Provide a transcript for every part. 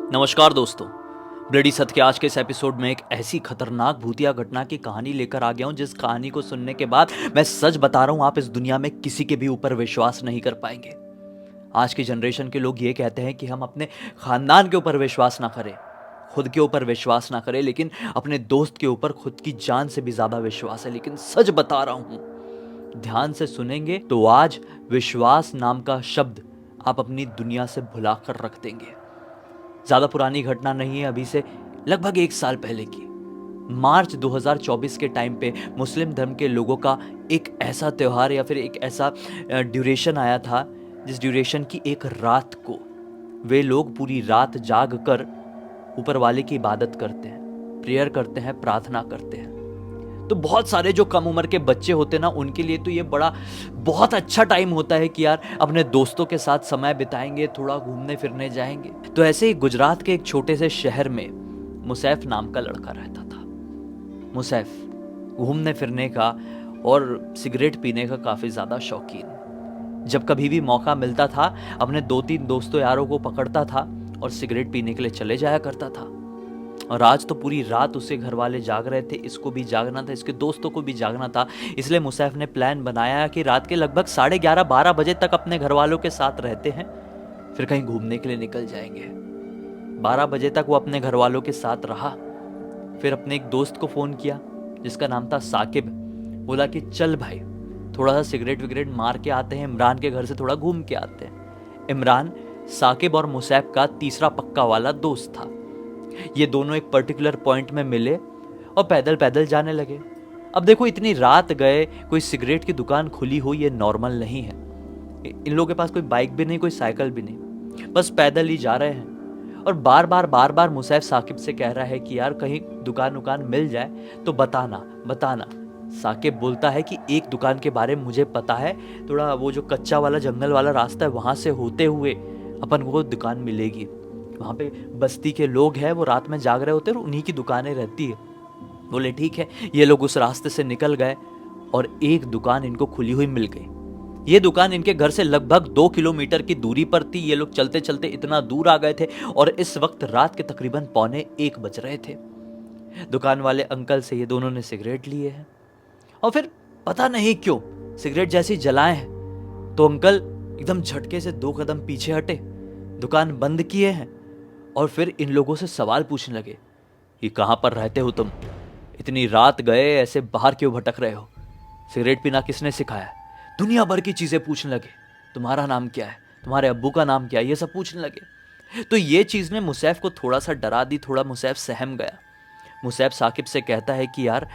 नमस्कार दोस्तों। ब्लडी सत्य के आज के इस एपिसोड में एक ऐसी खतरनाक भूतिया घटना की कहानी लेकर आ गया हूं जिस कहानी को सुनने के बाद मैं सच बता रहा हूं, आप इस दुनिया में किसी के भी ऊपर विश्वास नहीं कर पाएंगे। आज की जनरेशन के लोग ये कहते हैं कि हम अपने खानदान के ऊपर विश्वास ना करें, खुद के ऊपर विश्वास ना करें, लेकिन अपने दोस्त के ऊपर खुद की जान से भी ज्यादा विश्वास है। लेकिन सच बता रहा हूं, ध्यान से सुनेंगे तो आज विश्वास नाम का शब्द आप अपनी दुनिया से भुला कर रख देंगे। ज्यादा पुरानी घटना नहीं है, अभी से लगभग 1 साल पहले की। मार्च 2024 के टाइम पे मुस्लिम धर्म के लोगों का एक ऐसा त्योहार या फिर एक ऐसा ड्यूरेशन आया था जिस ड्यूरेशन की एक रात को वे लोग पूरी रात जाग कर ऊपर वाले की इबादत करते हैं, प्रेयर करते हैं, प्रार्थना करते हैं। तो बहुत सारे जो कम उम्र के बच्चे होते हैं ना, उनके लिए तो ये बहुत अच्छा टाइम होता है कि यार अपने दोस्तों के साथ समय बिताएंगे, थोड़ा घूमने फिरने जाएंगे। तो ऐसे ही गुजरात के एक छोटे से शहर में मुसैफ नाम का लड़का रहता था। मुसैफ घूमने फिरने का और सिगरेट पीने का काफी ज्यादा शौकीन। जब कभी भी मौका मिलता था अपने 2-3 दोस्तों यारों को पकड़ता था और सिगरेट पीने के लिए चले जाया करता था। और आज तो पूरी रात उसे घर वाले जाग रहे थे, इसको भी जागना था, इसके दोस्तों को भी जागना था। इसलिए मुसैफ ने प्लान बनाया कि रात के लगभग 11:30-12 बजे तक अपने घर वालों के साथ रहते हैं, फिर कहीं घूमने के लिए निकल जाएंगे। 12 बजे तक वो अपने घर वालों के साथ रहा। फिर अपने एक दोस्त को फोन किया जिसका नाम था साकिब। बोला कि चल भाई, थोड़ा सा सिगरेट विगरेट मार के आते हैं, इमरान के घर से थोड़ा घूम के आते हैं। इमरान साकिब और मुसैफ का तीसरा पक्का वाला दोस्त था। ये दोनों एक पर्टिकुलर पॉइंट में मिले और पैदल पैदल जाने लगे। अब देखो, इतनी रात गए, कोई सिगरेट की दुकान खुली हो ये नॉर्मल नहीं है। इन लोगों के पास कोई बाइक भी नहीं, कोई साइकिल भी नहीं, बस पैदल ही जा रहे हैं। और बार बार मुसैफ साकिब से कह रहा है कि यार कहीं दुकान मिल जाए तो बताना। साकिब बोलता है कि एक दुकान के बारे में मुझे पता है, थोड़ा वो जो कच्चा वाला जंगल वाला रास्ता है वहां से होते हुए अपन को दुकान मिलेगी। वहाँ पे बस्ती के लोग हैं, वो रात में जाग रहे होते हैं और उन्हीं की दुकानें रहती है। बोले ठीक है। ये लोग उस रास्ते से निकल गए और एक दुकान इनको खुली हुई मिल गई। ये दुकान इनके घर से लगभग 2 किलोमीटर की दूरी पर थी। ये लोग चलते चलते इतना दूर आ गए थे और इस वक्त रात के तकरीबन 12:45 बज रहे थे। दुकान वाले अंकल से ये दोनों ने सिगरेट लिए हैं और फिर पता नहीं क्यों सिगरेट जैसी जलाए हैं तो अंकल एकदम झटके से 2 कदम पीछे हटे, दुकान बंद किए हैं और फिर इन लोगों से सवाल पूछने लगे कि कहां पर रहते हो तुम, इतनी रात गए, ऐसे बाहर क्यों भटक रहे हो, सिगरेट पीना किसने सिखाया। दुनिया भर की चीजें पूछने लगे। तुम्हारा नाम क्या है, तुम्हारे अब्बू का नाम क्या है, ये सब पूछने लगे। तो ये चीज ने मुसैफ को थोड़ा सा डरा दी। थोड़ा मुसैफ सहम गया। मुसैफ साकिब से कहता है कि यार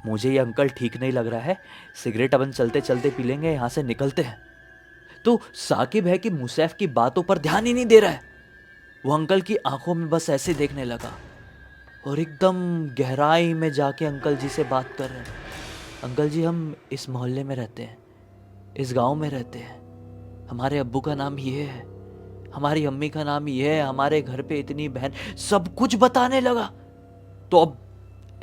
मुझे ये अंकल ठीक नहीं लग रहा है, सिगरेट अपन चलते चलते पी लेंगे, यहां से निकलते हैं। तो साकिब है कि मुसैफ की बातों पर ध्यान ही नहीं दे रहा है। वो अंकल की आंखों में बस ऐसे देखने लगा और एकदम गहराई में जाके अंकल जी से बात कर रहे हैं। अंकल जी, हम इस मोहल्ले में रहते हैं, इस गांव में रहते हैं, हमारे अब्बू का नाम ये है, हमारी अम्मी का नाम ये है, हमारे घर पे इतनी बहन, सब कुछ बताने लगा। तो अब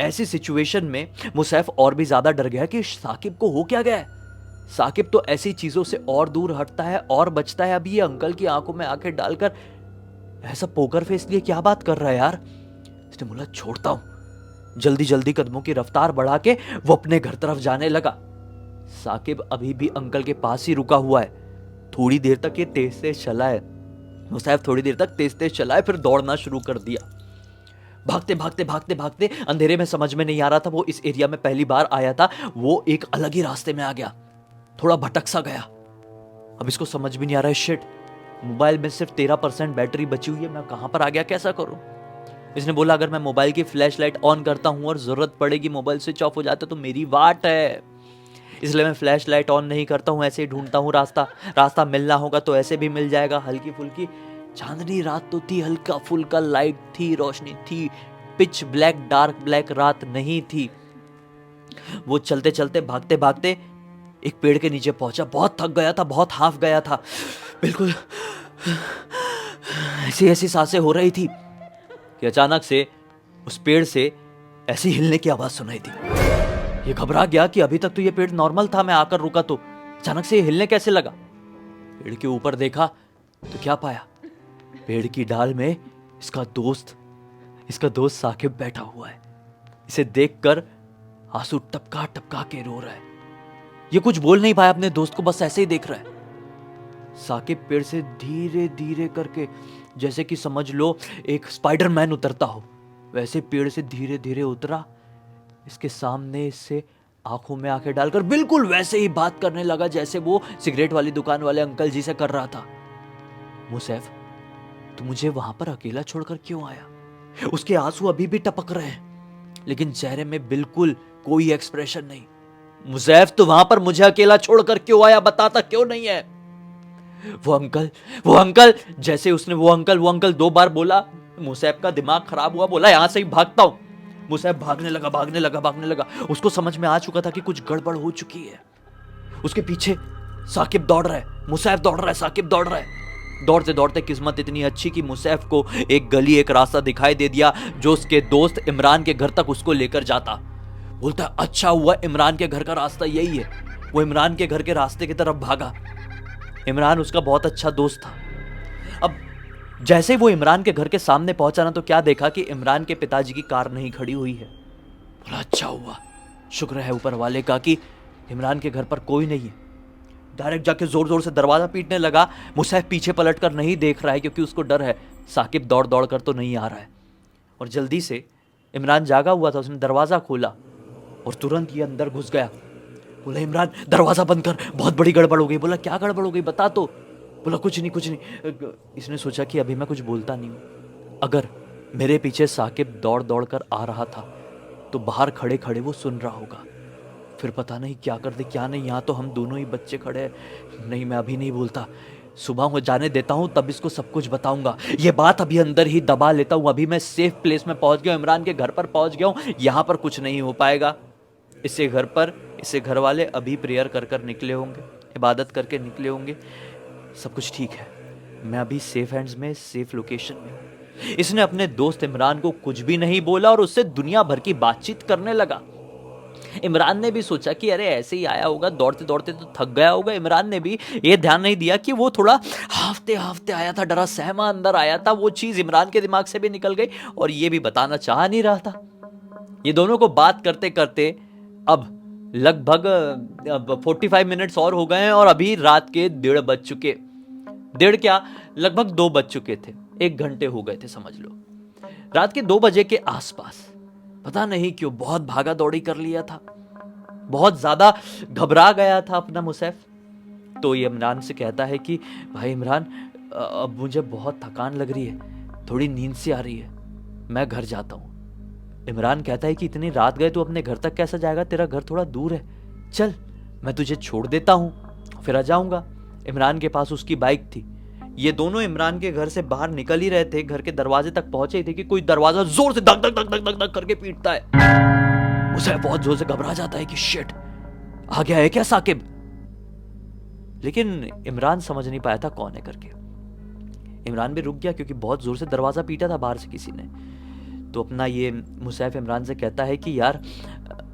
ऐसी सिचुएशन में मुसैफ और भी ज्यादा डर गया कि साकिब को हो क्या गया है। साकिब तो ऐसी चीजों से और दूर हटता है और बचता है। अभी ये अंकल की आंखों में आंखें डालकर ऐसा पोकर फेस लिए क्या बात कर रहा है यार। इसने बोला छोड़ता हूं। जल्दी जल्दी कदमों की रफ्तार बढ़ा के वो अपने घर तरफ जाने लगा। साकिब अभी भी अंकल के पास ही रुका हुआ है। थोड़ी देर तक ये तेज तेज चला है, मुसैफ थोड़ी देर तक तेज तेज चला है, फिर दौड़ना शुरू कर दिया। भागते अंधेरे में समझ में नहीं आ रहा था, वो इस एरिया में पहली बार आया था, वो एक अलग ही रास्ते में आ गया, थोड़ा भटक सा गया। अब इसको समझ भी नहीं आ रहा है, शिट, मोबाइल में सिर्फ 13% बैटरी बची हुई है, मैं कहां पर आ गया, कैसा करूं। इसने बोला अगर मैं मोबाइल की फ्लैश लाइट ऑन करता हूं और जरूरत पड़ेगी मोबाइल स्विच ऑफ हो जाता तो मेरी वाट है, इसलिए मैं फ्लैश लाइट ऑन नहीं करता हूं, ऐसे ही ढूंढता हूं रास्ता मिलना होगा तो ऐसे भी मिल जाएगा। हल्की फुल्की चांदनी रात तो थी, हल्का फुल्का लाइट थी, रोशनी थी, पिच ब्लैक डार्क ब्लैक रात नहीं थी। वो चलते चलते भागते भागते एक पेड़ के नीचे पहुंचा। बहुत थक गया था, बहुत हाफ गया था, बिल्कुल ऐसी ऐसी सांसें हो रही थी कि अचानक से उस पेड़ से ऐसी हिलने की आवाज सुनाई दी। ये घबरा गया कि अभी तक तो ये पेड़ नॉर्मल था, मैं आकर रुका तो अचानक से ये हिलने कैसे लगा। पेड़ के ऊपर देखा तो क्या पाया, पेड़ की डाल में इसका दोस्त साकिब बैठा हुआ है। इसे देखकर आंसू टपका टपका के रो रहा है। ये कुछ बोल नहीं पाया अपने दोस्त को, बस ऐसे ही देख रहा है। साकिब पेड़ से धीरे धीरे करके, जैसे कि समझ लो एक स्पाइडरमैन उतरता हो, वैसे पेड़ से धीरे धीरे उतरा। इसके सामने से आंखों में आंखें डालकर बिल्कुल वैसे ही बात करने लगा जैसे वो सिगरेट वाली दुकान वाले अंकल जी से कर रहा था। मुसैफ, तू मुझे वहां पर अकेला छोड़कर क्यों आया? उसके आंसू अभी भी टपक रहे हैं, लेकिन चेहरे में बिल्कुल कोई एक्सप्रेशन नहीं। मुसैफ, तू वहां पर मुझे अकेला छोड़कर क्यों आया? बताता क्यों नहीं है? वो अंकल, जैसे उसने वो अंकल 2 बार बोला, मुसैफ का दिमाग खराब हुआ, बोला यहां से ही भागता हूं। मुसैफ भागने लगा। उसको समझ में आ चुका था कि कुछ गड़बड़ हो चुकी है। उसके पीछे साकिब दौड़ रहा है, मुसैफ दौड़ रहा है, साकिब दौड़ रहा है। दौड़ते दौड़ते किस्मत इतनी अच्छी कि मुसैफ को एक गली, एक रास्ता दिखाई दे दिया जो उसके दोस्त इमरान के घर तक उसको लेकर जाता। बोलता है अच्छा हुआ इमरान के घर का रास्ता यही है। वो इमरान के घर के रास्ते की तरफ भागा। इमरान उसका बहुत अच्छा दोस्त था। अब जैसे वो इमरान के घर के सामने पहुंचा ना, तो क्या देखा कि इमरान के पिताजी की कार नहीं खड़ी हुई है। बोला अच्छा हुआ, शुक्र है ऊपर वाले का कि इमरान के घर पर कोई नहीं है। डायरेक्ट जाके जोर जोर से दरवाजा पीटने लगा। मुसैफ पीछे पलट कर नहीं देख रहा है क्योंकि उसको डर है साकिब दौड़ दौड़ कर तो नहीं आ रहा है। और जल्दी से इमरान जागा हुआ था, उसने दरवाजा खोला और तुरंत ये अंदर घुस गया। बोला इमरान दरवाजा बंद कर, बहुत बड़ी गड़बड़ हो गई। बोला क्या गड़बड़ हो गई, बता तो। बोला कुछ नहीं। इसने सोचा कि अभी मैं कुछ बोलता नहीं हूं। अगर मेरे पीछे साकिब दौड़ दौड़ कर आ रहा था तो बाहर खड़े खड़े वो सुन रहा होगा, फिर पता नहीं क्या कर दे क्या नहीं। यहाँ तो हम दोनों ही बच्चे खड़े हैं। नहीं, मैं अभी नहीं बोलता, सुबह हो जाने देता हूँ तब इसको सब कुछ बताऊंगा। ये बात अभी अंदर ही दबा लेता हूँ। अभी मैं सेफ प्लेस में पहुंच गया हूँ, इमरान के घर पर पहुंच गया हूँ। यहाँ पर कुछ नहीं हो पाएगा। इससे घर वाले अभी प्रेयर कर कर निकले होंगे, इबादत करके निकले होंगे। सब कुछ ठीक है, मैं अभी सेफ हैंड्स में, सेफ लोकेशन में हूँ। इसने अपने दोस्त इमरान को कुछ भी नहीं बोला और उससे दुनिया भर की बातचीत करने लगा। इमरान ने भी सोचा कि अरे ऐसे ही आया होगा, दौड़ते दौड़ते तो थक गया होगा। इमरान ने भी ये ध्यान नहीं दिया कि वो थोड़ा हाफते हाफते आया था, डरा सहमा अंदर आया था। वो चीज इमरान के दिमाग से भी निकल गई और ये भी बताना चाह नहीं रहा था। ये दोनों को बात करते करते अब लगभग 45 मिनट्स और हो गए हैं और अभी रात के 1:30 बज चुके। 1:30 क्या, लगभग 2 बज चुके थे। 1 घंटे हो गए थे समझ लो। रात के 2 बजे के आसपास पता नहीं क्यों बहुत भागा दौड़ी कर लिया था, बहुत ज्यादा घबरा गया था अपना मुसैफ। तो ये इमरान से कहता है कि भाई इमरान, अब मुझे बहुत थकान लग रही है, थोड़ी नींद सी आ रही है, मैं घर जाता हूँ। इमरान कहता है कि इतनी रात गए तो अपने घर तक कैसे जाएगा, तेरा घर थोड़ा दूर है, चल मैं तुझे छोड़ देता हूँ फिर आ जाऊंगा। इमरान के पास उसकी बाइक थी। ये दोनों इमरान के घर से बाहर निकल ही रहे थे, घर के दरवाजे तक पहुंचे ही थे कि कोई दरवाजा जोर से धक धक धक धक धक धक करके पीटता है। उसे बहुत जोर से घबरा जाता है कि शिट, आ गया है क्या साकिब। लेकिन इमरान समझ नहीं पाया था कौन है करके। इमरान भी रुक गया क्योंकि बहुत जोर से दरवाजा पीटा था बाहर से किसी ने। तो अपना ये मुसैफ इमरान से कहता है कि यार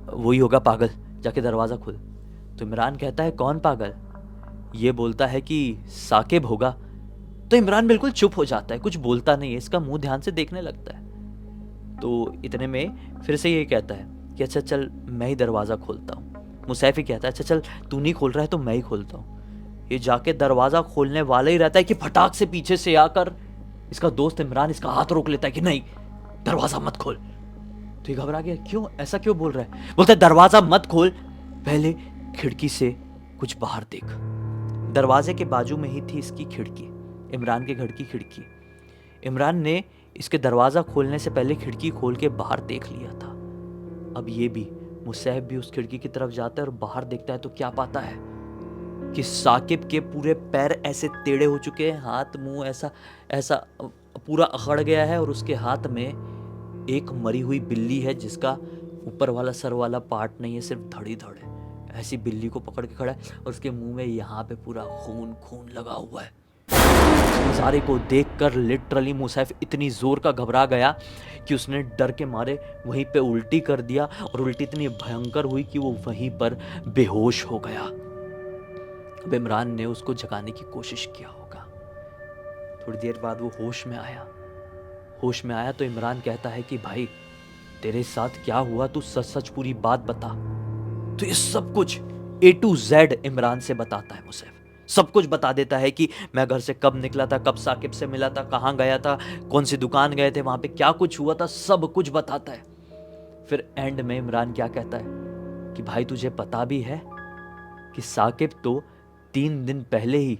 वही होगा पागल, जाके दरवाजा खोल। तो इमरान कहता है कौन पागल? ये बोलता है कि साकिब होगा। तो इमरान बिल्कुल चुप हो जाता है, कुछ बोलता नहीं है, इसका मुंह ध्यान से देखने लगता है। तो इतने में फिर से ये कहता है कि अच्छा चल मैं ही दरवाजा खोलता हूँ। मुसैफ ही कहता है अच्छा चल तू नहीं खोल रहा है तो मैं ही खोलता हूँ। ये जाके दरवाजा खोलने वाला ही रहता है कि फटाक से पीछे से आकर इसका दोस्त इमरान इसका हाथ रोक लेता है कि नहीं दरवाजा मत खोल। तो ये घबरा गया, क्यों ऐसा क्यों बोल रहा है? बोलता है दरवाजा मत खोल, पहले खिड़की से कुछ बाहर देख। दरवाजे के बाजू में ही थी इसकी खिड़की, इमरान के घर की खिड़की। इमरान ने इसके दरवाजा खोलने से पहले खिड़की खोल के बाहर देख लिया था। अब ये भी मुसैफ भी उस खिड़की की तरफ जाता है और बाहर देखता है तो क्या पाता है कि साकिब के पूरे पैर ऐसे टेढ़े हो चुके हैं, हाथ मुंह ऐसा ऐसा पूरा अखड़ गया है और उसके हाथ में एक मरी हुई बिल्ली है जिसका ऊपर वाला सर वाला पार्ट नहीं है, सिर्फ धड़ी धड़ है। ऐसी बिल्ली को पकड़ के खड़ा है और उसके मुंह में यहाँ पे पूरा खून खून लगा हुआ है। सारे को देखकर लिटरली मुसैफ इतनी जोर का घबरा गया कि उसने डर के मारे वहीं पे उल्टी कर दिया और उल्टी इतनी भयंकर हुई कि वो वहीं पर बेहोश हो गया। अब इमरान ने उसको जगाने की कोशिश किया होगा। थोड़ी देर बाद वो होश में आया होश में आया तो इमरान कहता है कि भाई तेरे साथ क्या हुआ, तू सच सच पूरी बात बता। तो ये सब कुछ A to Z इमरान से बताता है मुसैफ। सब कुछ बता देता है कि मैं घर से कब निकला था, कब साकिब से मिला था, कहाँ गया था, कौन सी दुकान गए थे, वहां पे क्या कुछ हुआ था, सब कुछ बताता है। फिर एंड में इमरान क्या कहता है कि भाई तुझे पता भी है कि साकिब तो 3 दिन पहले ही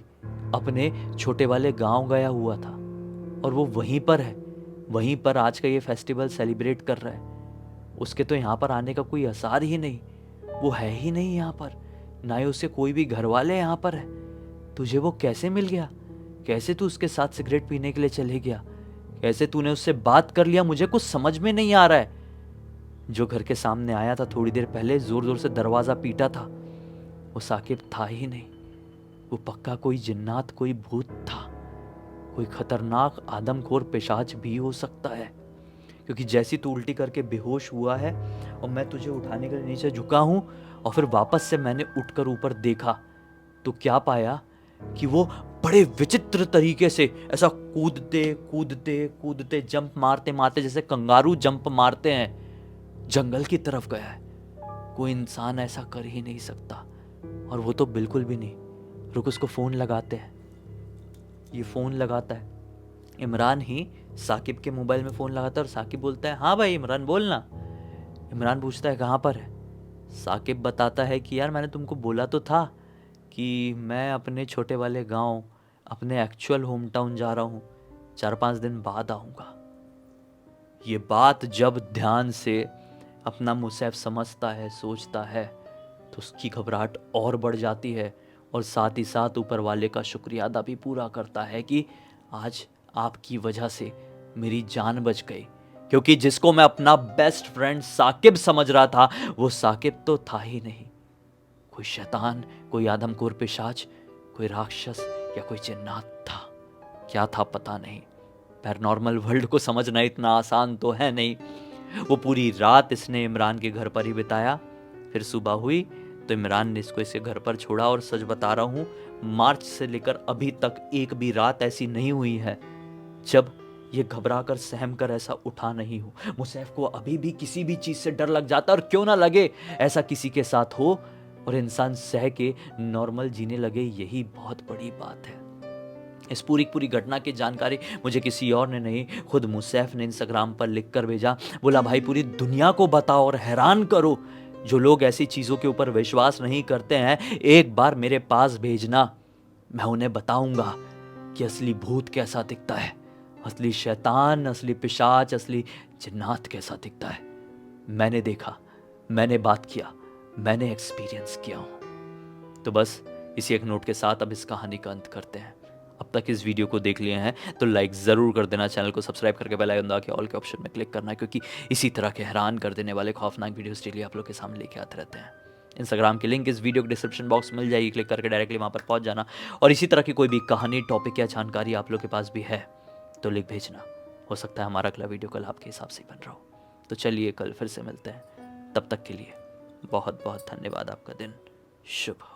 अपने छोटे वाले गांव गया हुआ था और वो वहीं पर है, वहीं पर आज का ये फेस्टिवल सेलिब्रेट कर रहा है। उसके तो यहाँ पर आने का कोई आसार ही नहीं, वो है ही नहीं यहाँ पर, ना ही उससे कोई भी घर वाले यहाँ पर है। तुझे वो कैसे मिल गया, कैसे तू उसके साथ सिगरेट पीने के लिए चले गया, कैसे तूने उससे बात कर लिया, मुझे कुछ समझ में नहीं आ रहा है। जो घर के सामने आया था थोड़ी देर पहले, जोर जोर से दरवाजा पीटा था, वो साकिब था ही नहीं। वो पक्का कोई जिन्नात, कोई भूत था, कोई खतरनाक आदमखोर पिशाच भी हो सकता है। क्योंकि जैसी तू उल्टी करके बेहोश हुआ है और मैं तुझे उठाने के लिए नीचे झुका हूं और फिर वापस से मैंने उठकर ऊपर देखा, तो क्या पाया कि वो बड़े विचित्र तरीके से ऐसा कूदते कूदते कूदते जंप मारते मारते, जैसे कंगारू जंप मारते हैं, जंगल की तरफ गया है। कोई इंसान ऐसा कर ही नहीं सकता, और वो तो बिल्कुल भी नहीं। रुक, उसको फोन लगाते हैं। ये फोन लगाता है, इमरान ही साकिब के मोबाइल में फोन लगाता है और साकिब बोलता है हाँ भाई इमरान बोलना। इमरान पूछता है कहाँ पर है। साकिब बताता है कि यार मैंने तुमको बोला तो था कि मैं अपने छोटे वाले गांव, अपने एक्चुअल होम टाउन जा रहा हूँ, 4-5 दिन बाद आऊँगा। ये बात जब ध्यान से अपना मुसैफ समझता है, सोचता है, तो उसकी घबराहट और बढ़ जाती है और साथ ही साथ ऊपर वाले का शुक्रिया अदा भी पूरा करता है कि आज आपकी वजह से मेरी जान बच गई। क्योंकि जिसको मैं अपना बेस्ट फ्रेंड साकिब समझ रहा था, वो साकिब तो था ही नहीं। कोई शैतान, कोई आदमखोर पिशाच, कोई राक्षस या कोई जिन्नात था। क्या था पता नहीं। पैरानॉर्मल वर्ल्ड को समझना इतना आसान तो है नहीं। वो पूरी रात इसने इमरान के घर पर ही बिताया। फिर सुबह हुई तो इमरान ने इसको इसे घर पर छोड़ा, और सच बता रहा हूँ, मार्च से लेकर अभी तक एक भी रात ऐसी नहीं हुई है जब ये घबरा कर सहम कर ऐसा उठा नहीं हो। मुसैफ को अभी भी किसी भी चीज से डर लग जाता है, और क्यों ना लगे, ऐसा किसी के साथ हो और इंसान सह के नॉर्मल जीने लगे, यही बहुत बड़ी बात है। इस पूरी घटना की जानकारी मुझे किसी और ने नहीं, खुद मुसैफ ने इंस्टाग्राम पर लिख कर भेजा। बोला भाई पूरी दुनिया को बताओ और हैरान करो, जो लोग ऐसी चीज़ों के ऊपर विश्वास नहीं करते हैं, एक बार मेरे पास भेजना, मैं उन्हें बताऊंगा कि असली भूत कैसा दिखता है, असली शैतान, असली पिशाच, असली जिन्नात कैसा दिखता है। मैंने देखा, मैंने बात किया, मैंने एक्सपीरियंस किया हूं। तो बस इसी एक नोट के साथ अब इस कहानी का अंत करते हैं। अब तक इस वीडियो को देख लिए हैं तो लाइक ज़रूर कर देना, चैनल को सब्सक्राइब करके बेल आइकन दबा के ऑल के ऑप्शन में क्लिक करना, क्योंकि इसी तरह के हैरान कर देने वाले खौफनाक वीडियोस डेली आप लोग के सामने लेके आते रहते हैं। इंस्टाग्राम की लिंक इस वीडियो के डिस्क्रिप्शन बॉक्स में मिल जाएगी, क्लिक करके डायरेक्टली वहाँ पर पहुँच जाना। और इसी तरह की कोई भी कहानी, टॉपिक या जानकारी आप लोग के पास भी है तो लिख भेजना। हो सकता है हमारा अगला वीडियो कल आपके हिसाब से बन रहा हो। तो चलिए कल फिर से मिलते हैं, तब तक के लिए बहुत बहुत धन्यवाद। आपका दिन शुभ हो।